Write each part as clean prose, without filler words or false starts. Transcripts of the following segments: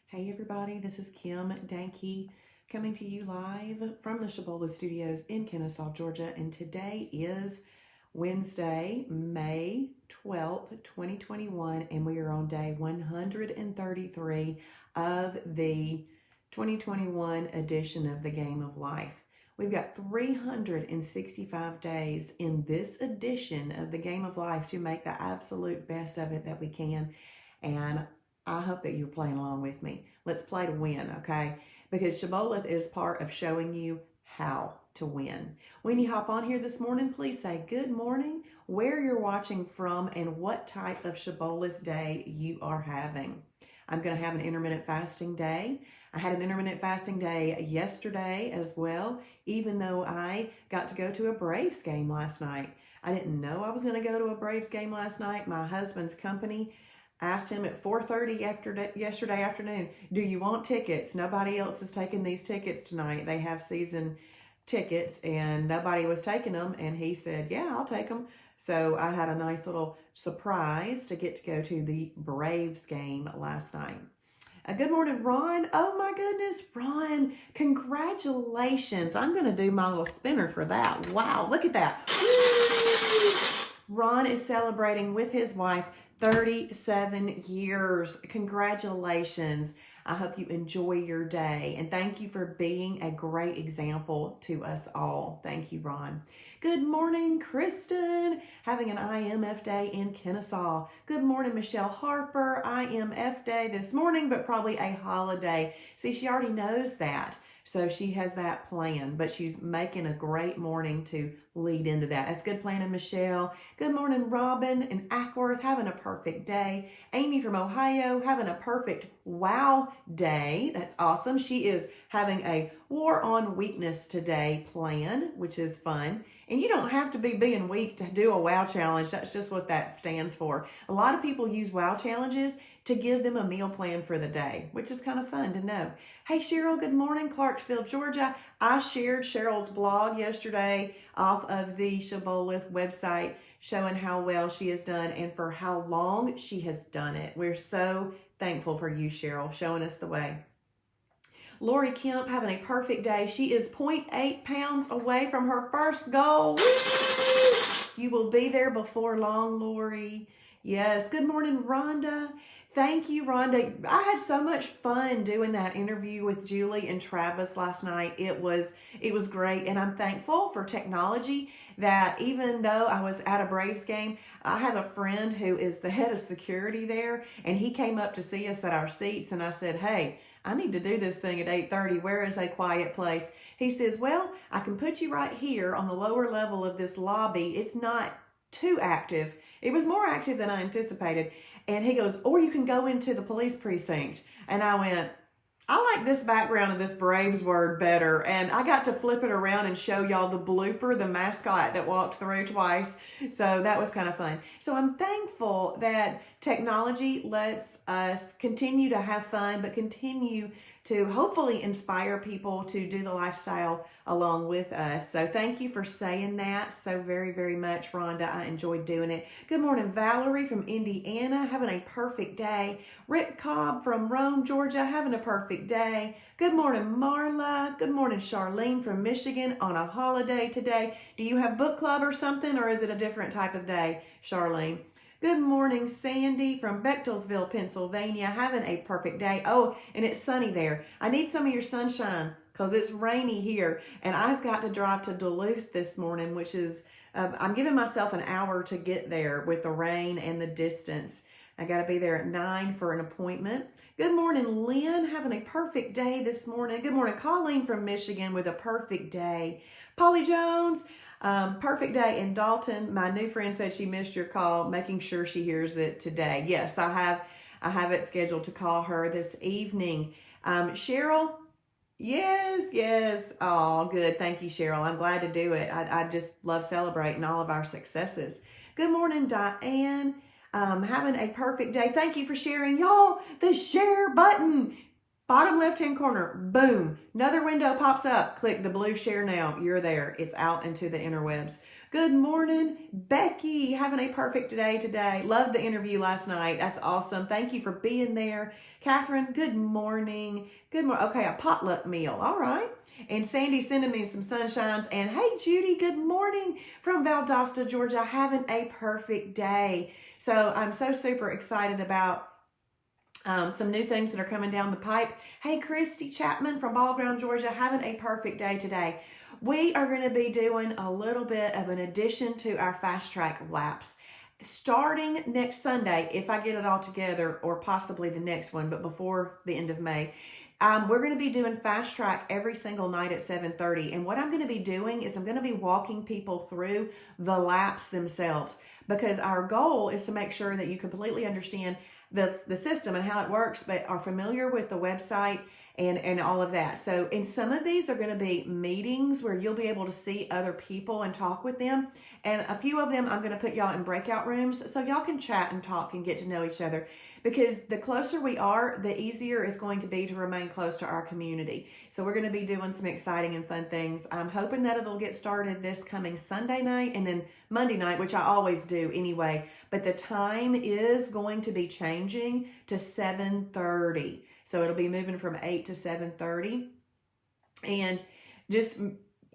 Hey everybody, this is Kim Danke coming to you live from the Shibby Studios in Kennesaw, Georgia, and today is Wednesday, May 12th, 2021, and we are on day 133 of the 2021 edition of the Game of Life. We've got 365 days in this edition of the Game of Life to make the absolute best of it that we can, and I hope that you're playing along with me. Let's play to win, okay? Because Shibboleth is part of showing you how to win. When you hop on here this morning, please say good morning, where you're watching from, and what type of Shibboleth day you are having. I'm going to have an intermittent fasting day. I had an intermittent fasting day yesterday as well, even though I got to go to a Braves game last night. I didn't know I was going to go to a Braves game last night. My husband's company asked him at 4:30 yesterday afternoon, do you want tickets? Nobody else is taking these tickets tonight. They have season tickets and nobody was taking them. And he said, yeah, I'll take them. So I had a nice little surprise to get to go to the Braves game last night. Good morning, Ron. Oh my goodness, Ron, congratulations. I'm going to do my little spinner for that. Wow, look at that. Ron is celebrating with his wife 37 years. Congratulations. I hope you enjoy your day. And thank you for being a great example to us all. Thank you, Ron. Good morning, Kristen. Having an IMF day in Kennesaw. Good morning, Michelle Harper. IMF day this morning, but probably a holiday. See, she already knows that. So she has that plan, but she's making a great morning to lead into that. That's good planning, Michelle. Good morning, Robin in Ackworth, having a perfect day. Amy from Ohio, having a perfect wow day. That's awesome. She is having a War on Weakness today plan, which is fun. And you don't have to be being weak to do a wow challenge. That's just what that stands for. A lot of people use wow challenges to give them a meal plan for the day, which is kind of fun to know. Hey, Cheryl, good morning, Clarksville, Georgia. I shared Cheryl's blog yesterday off of the Shibboleth website showing how well she has done and for how long she has done it. We're so thankful for you, Cheryl, showing us the way. Lori Kemp having a perfect day. She is 0.8 pounds away from her first goal. You will be there before long, Lori. Yes. Good morning, Rhonda. Thank you, Rhonda. I had so much fun doing that interview with Julie and Travis last night. It was great, and I'm thankful for technology that even though I was at a Braves game, I have a friend who is the head of security there, and he came up to see us at our seats, and I said, hey, I need to do this thing at 8:30. Where is a quiet place? He says, well, I can put you right here on the lower level of this lobby. It's not too active. It was more active than I anticipated. And he goes, or you can go into the police precinct. And I went, I like this background of this Braves word better. And I got to flip it around and show y'all the blooper, the mascot that walked through twice. So that was kind of fun. So I'm thankful that technology lets us continue to have fun, but continue to hopefully inspire people to do the lifestyle along with us. So thank you for saying that so very, very much, Rhonda. I enjoyed doing it. Good morning, Valerie from Indiana, having a perfect day. Rick Cobb from Rome, Georgia, having a perfect day. Good morning, Marla. Good morning, Charlene from Michigan on a holiday today. Do you have book club or something, or is it a different type of day, Charlene? Good morning, Sandy from Bechtelsville, Pennsylvania, having a perfect day. Oh, and it's sunny there. I need some of your sunshine because it's rainy here, and I've got to drive to Duluth this morning, which is, I'm giving myself an hour to get there with the rain and the distance. I got to be there at 9 for an appointment. Good morning, Lynn, having a perfect day this morning. Good morning, Colleen from Michigan with a perfect day. Polly Jones, perfect day in Dalton. My new friend said she missed your call, making sure she hears it today. Yes, I have it scheduled to call her this evening. Cheryl, yes. Oh, good. Thank you, Cheryl. I'm glad to do it. I just love celebrating all of our successes. Good morning, Diane. Having a perfect day. Thank you for sharing. Y'all, the share button. Bottom left-hand corner, boom, another window pops up. Click the blue share now. You're there. It's out into the interwebs. Good morning, Becky. Having a perfect day today. Loved the interview last night. That's awesome. Thank you for being there. Catherine, good morning. Good morning. Okay, a potluck meal. All right. And Sandy sending me some sunshines. And hey, Judy, good morning from Valdosta, Georgia. Having a perfect day. So I'm so super excited about some new things that are coming down the pipe. Hey, Christy Chapman from Ball Ground, Georgia, having a perfect day today. We are going to be doing a little bit of an addition to our fast track laps. Starting next Sunday, if I get it all together, or possibly the next one, but before the end of May, we're going to be doing fast track every single night at 7:30. And what I'm going to be doing is I'm going to be walking people through the laps themselves, because our goal is to make sure that you completely understand the system and how it works, but are familiar with the website and all of that. So, and some of these are going to be meetings where you'll be able to see other people and talk with them. And a few of them, I'm going to put y'all in breakout rooms so y'all can chat and talk and get to know each other. Because the closer we are, the easier it's going to be to remain close to our community. So we're going to be doing some exciting and fun things. I'm hoping that it'll get started this coming Sunday night and then Monday night, which I always do anyway. But the time is going to be changing to 7:30. So it'll be moving from 8 to 7:30. And just,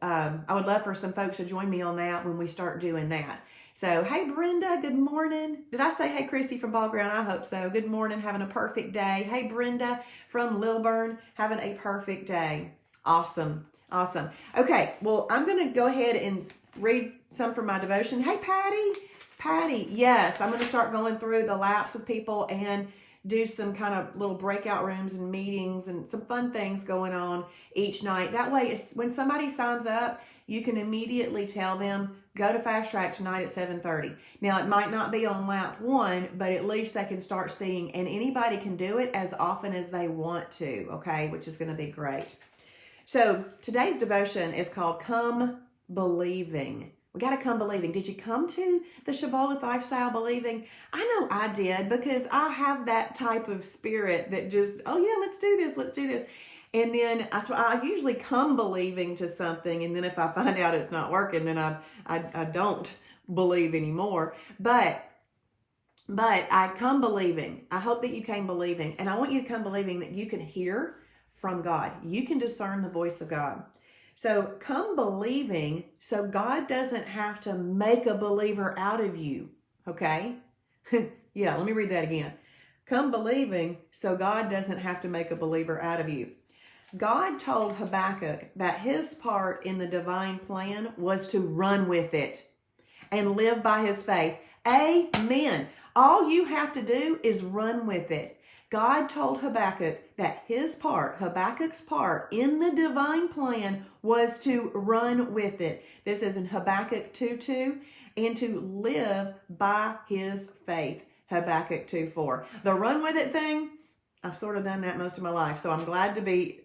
I would love for some folks to join me on that when we start doing that. So, hey, Brenda, good morning. Did I say hey, Christy from Ball Ground? I hope so. Good morning, having a perfect day. Hey, Brenda from Lilburn, having a perfect day. Awesome, awesome. Okay, well, I'm going to go ahead and read some from my devotion. Hey, Patty, yes, I'm going to start going through the laps of people and do some kind of little breakout rooms and meetings and some fun things going on each night. That way, when somebody signs up, you can immediately tell them, go to Fast Track tonight at 7:30. Now, it might not be on lap 1, but at least they can start seeing, and anybody can do it as often as they want to, okay, which is going to be great. So today's devotion is called Come Believing. We got to come believing. Did you come to the Shibboleth lifestyle believing? I know I did, because I have that type of spirit that just, oh yeah, let's do this. And then I usually come believing to something, and then if I find out it's not working, then I don't believe anymore. But I come believing. I hope that you came believing, and I want you to come believing that you can hear from God. You can discern the voice of God. So come believing so God doesn't have to make a believer out of you, okay? Yeah, let me read that again. Come believing so God doesn't have to make a believer out of you. God told Habakkuk that his part in the divine plan was to run with it and live by his faith. Amen. All you have to do is run with it. God told Habakkuk that Habakkuk's part in the divine plan was to run with it. This is in Habakkuk 2:2, and to live by his faith. Habakkuk 2:4. The run with it thing, I've sort of done that most of my life, so I'm glad to be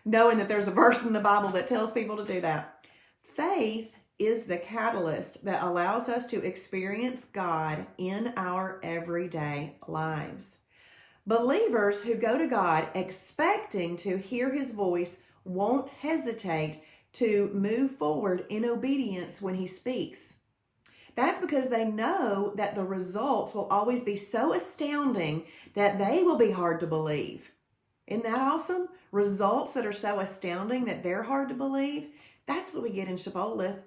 knowing that there's a verse in the Bible that tells people to do that. Faith is the catalyst that allows us to experience God in our everyday lives. Believers who go to God expecting to hear his voice won't hesitate to move forward in obedience when he speaks. That's because they know that the results will always be so astounding that they will be hard to believe. Isn't that awesome? Results that are so astounding that they're hard to believe. That's what we get in Shibboleth.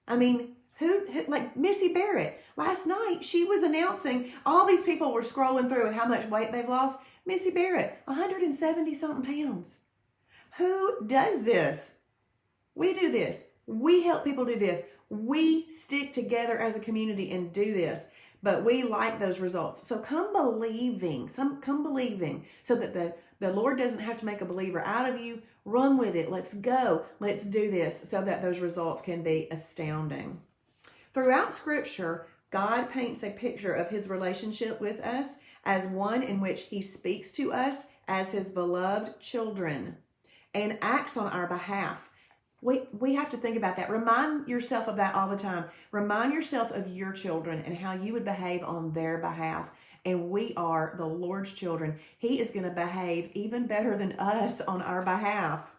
I mean, who like Missy Barrett, last night she was announcing, all these people were scrolling through and how much weight they've lost. Missy Barrett, 170 something pounds. Who does this? We do this. We help people do this. We stick together as a community and do this, but we like those results. So come believing so that the Lord doesn't have to make a believer out of you. Run with it. Let's go. Let's do this so that those results can be astounding. Throughout Scripture, God paints a picture of his relationship with us as one in which he speaks to us as his beloved children and acts on our behalf. We have to think about that. Remind yourself of that all the time. Remind yourself of your children and how you would behave on their behalf and we are the Lord's children, He is going to behave even better than us on our behalf.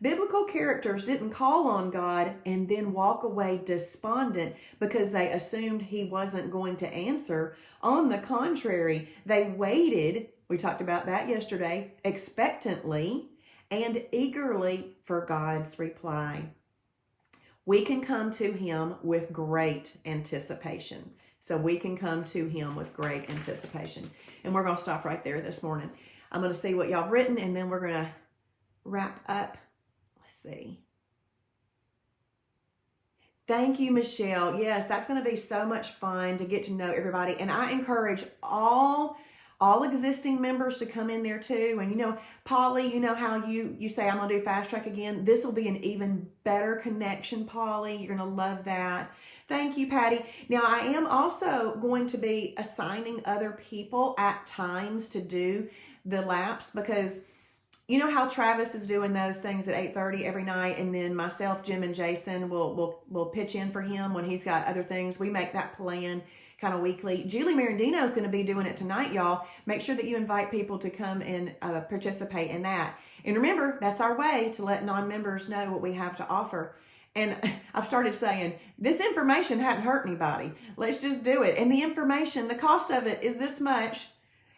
Biblical characters didn't call on God and then walk away despondent because they assumed He wasn't going to answer. On the contrary, they waited, we talked about that yesterday, expectantly and eagerly for God's reply. We can come to Him with great anticipation. So we can come to Him with great anticipation. And we're going to stop right there this morning. I'm going to see what y'all have written, and then we're going to wrap up. See. Thank you, Michelle. Yes, that's going to be so much fun to get to know everybody. And I encourage all existing members to come in there too. And you know, Polly, you know how you say, I'm going to do Fast Track again. This will be an even better connection, Polly. You're going to love that. Thank you, Patty. Now, I am also going to be assigning other people at times to do the laps, because you know how Travis is doing those things at 8:30 every night, and then myself, Jim, and Jason will pitch in for him when he's got other things. We make that plan kind of weekly. Julie Marandino is going to be doing it tonight, y'all. Make sure that you invite people to come and participate in that. And remember, that's our way to let non-members know what we have to offer. And I've started saying, this information hadn't hurt anybody. Let's just do it. And the information, the cost of it is this much.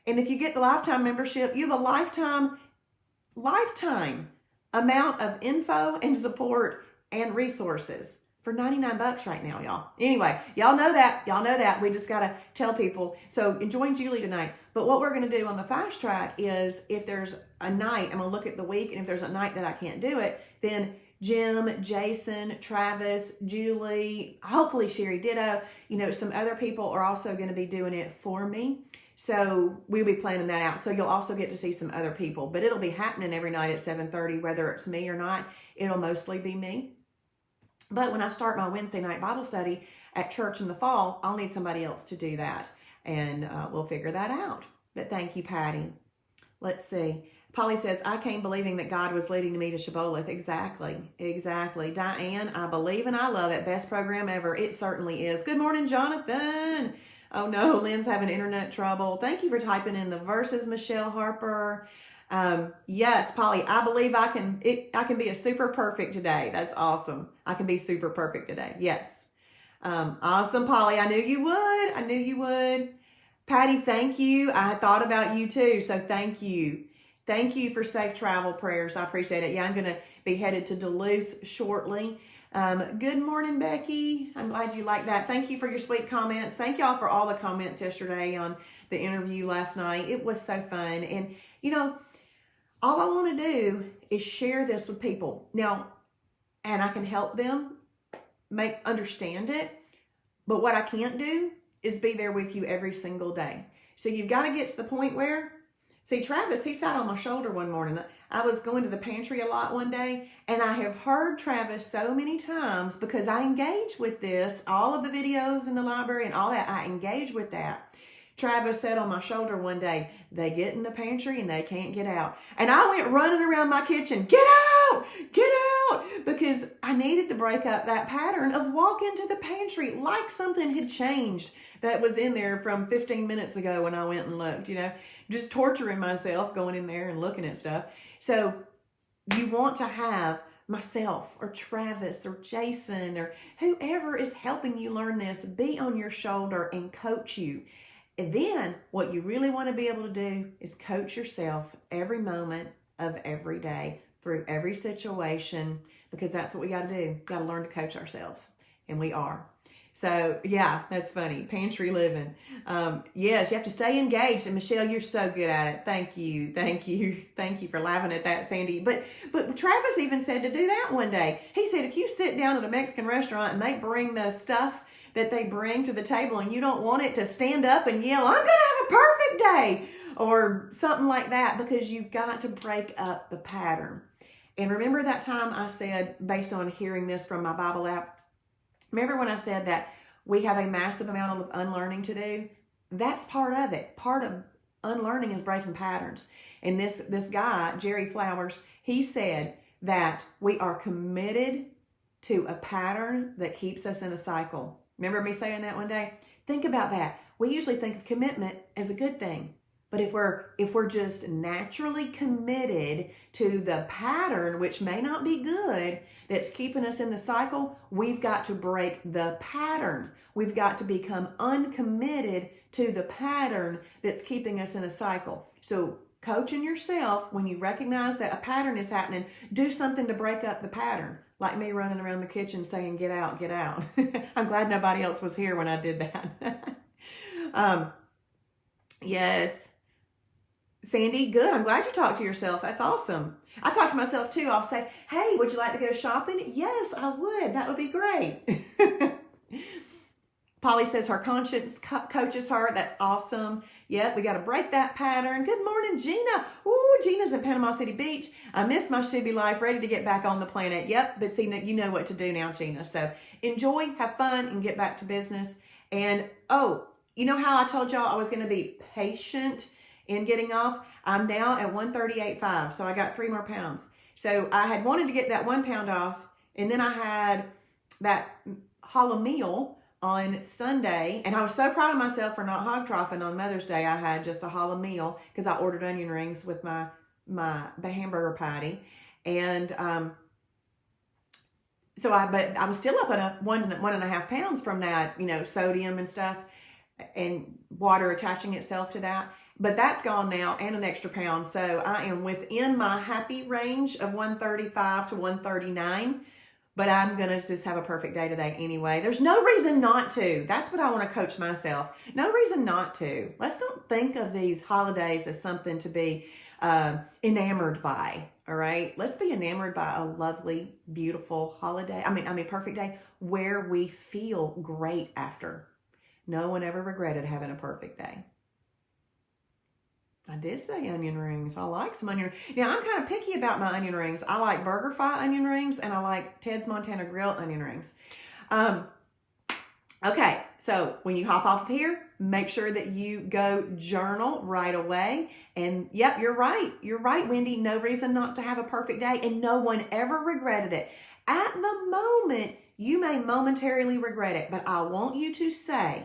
And if you get the lifetime membership, you have a lifetime amount of info and support and resources for $99 right now, y'all. Anyway, y'all know that. We just got to tell people. So join Julie tonight. But what we're going to do on the Fast Track is, if there's a night, I'm going to look at the week, and if there's a night that I can't do it, then Jim, Jason, Travis, Julie, hopefully Sherry ditto, you know, some other people are also going to be doing it for me. So we'll be planning that out. So you'll also get to see some other people, but it'll be happening every night at 7:30, whether it's me or not. It'll mostly be me. But when I start my Wednesday night Bible study at church in the fall, I'll need somebody else to do that, and we'll figure that out. But thank you, Patty. Let's see. Polly says, I came believing that God was leading me to Shibboleth. Exactly. Diane, I believe and I love it. Best program ever. It certainly is. Good morning, Jonathan. Oh no, Lynn's having internet trouble. Thank you for typing in the verses, Michelle Harper. Yes, Polly, I believe I can be a super perfect today. That's awesome. I can be super perfect today. Yes. Awesome, Polly. I knew you would. Patty, thank you. I thought about you too. So thank you. Thank you for safe travel prayers. I appreciate it. Yeah, I'm going to be headed to Duluth shortly. Good morning, Becky. I'm glad you like that. Thank you for your sweet comments. Thank y'all for all the comments yesterday on the interview last night. It was so fun. And, you know, all I want to do is share this with people. Now, and I can help them understand it. But what I can't do is be there with you every single day. So you've got to get to the point where, see, Travis, he sat on my shoulder one morning. I was going to the pantry a lot one day, and I have heard Travis so many times, because I engage with this, all of the videos in the library and all that, I engage with that. Travis sat on my shoulder one day. They get in the pantry and they can't get out. And I went running around my kitchen, get out, because I needed to break up that pattern of walk into the pantry like something had changed that was in there from 15 minutes ago when I went and looked, you know, just torturing myself going in there and looking at stuff. So you want to have myself or Travis or Jason or whoever is helping you learn this be on your shoulder and coach you. And then what you really want to be able to do is coach yourself every moment of every day through every situation, because that's what we got to do. Got to learn to coach ourselves, and we are. So yeah, that's funny. Pantry living. Yes, you have to stay engaged. And Michelle, you're so good at it. Thank you for laughing at that, Sandy. But Travis even said to do that one day. He said, if you sit down at a Mexican restaurant and they bring the stuff that they bring to the table and you don't want it to stand up and yell, I'm going to have a perfect day, or something like that, because you've got to break up the pattern. And remember that time I said, based on hearing this from my Bible app, remember when I said that we have a massive amount of unlearning to do? That's part of it. Part of unlearning is breaking patterns. And this guy, Jerry Flowers, he said that we are committed to a pattern that keeps us in a cycle. Remember me saying that one day? Think about that. we usually think of commitment as a good thing. But if we're just naturally committed to the pattern, which may not be good, that's keeping us in the cycle, we've got to break the pattern. We've got to become uncommitted to the pattern that's keeping us in a cycle. So coaching yourself, when you recognize that a pattern is happening, do something to break up the pattern. Like me running around the kitchen saying, get out, get out. I'm glad nobody else was here when I did that. Yes. Sandy, good. I'm glad you talked to yourself. That's awesome. I talk to myself too. I'll say, hey, would you like to go shopping? Yes, I would. That would be great. Polly says her conscience coaches her. That's awesome. Yep, we got to break that pattern. Good morning, Gina. Ooh, Gina's in Panama City Beach. I miss my Shibby life, ready to get back on the planet. Yep, but see, you know what to do now, Gina. So enjoy, have fun, and get back to business. And, oh, you know how I told y'all I was going to be patient in getting off? I'm now at 138.5, so I got 3 more pounds. So I had wanted to get that 1 pound off, and then I had that hollow meal on Sunday, and I was so proud of myself for not hog troughing on Mother's Day. I had just a hollow meal because I ordered onion rings with my hamburger patty, and but I was still up at 1.5 pounds from that, sodium and stuff, and water attaching itself to that. But that's gone now, and an extra pound. So I am within my happy range of 135 to 139. But I'm going to just have a perfect day today anyway. There's no reason not to. That's what I want to coach myself. No reason not to. Let's don't think of these holidays as something to be enamored by. All right. Let's be enamored by a lovely, beautiful holiday. I mean, perfect day where we feel great after. No one ever regretted having a perfect day. I did say onion rings. I like some onion rings. Now, I'm kind of picky about my onion rings. I like BurgerFi onion rings, and I like Ted's Montana Grill onion rings. Okay, so when you hop off of here, make sure that you go journal right away. And yep, you're right. You're right, Wendy. No reason not to have a perfect day, and no one ever regretted it. At the moment, you may momentarily regret it, but I want you to say,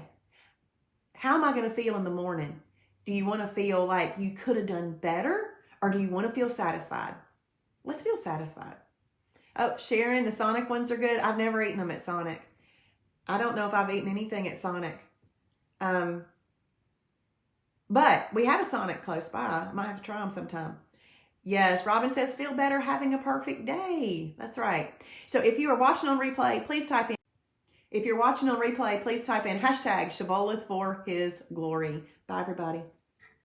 how am I going to feel in the morning? Do you want to feel like you could have done better, or do you want to feel satisfied? Let's feel satisfied. Oh, Sharon, the Sonic ones are good. I've never eaten them at Sonic. I don't know if I've eaten anything at Sonic. But we have a Sonic close by. Might have to try them sometime. Yes, Robin says, feel better having a perfect day. That's right. So if you are watching on replay, please type in. If you're watching on replay, please type in hashtag Shibboleth for his glory. Bye, everybody.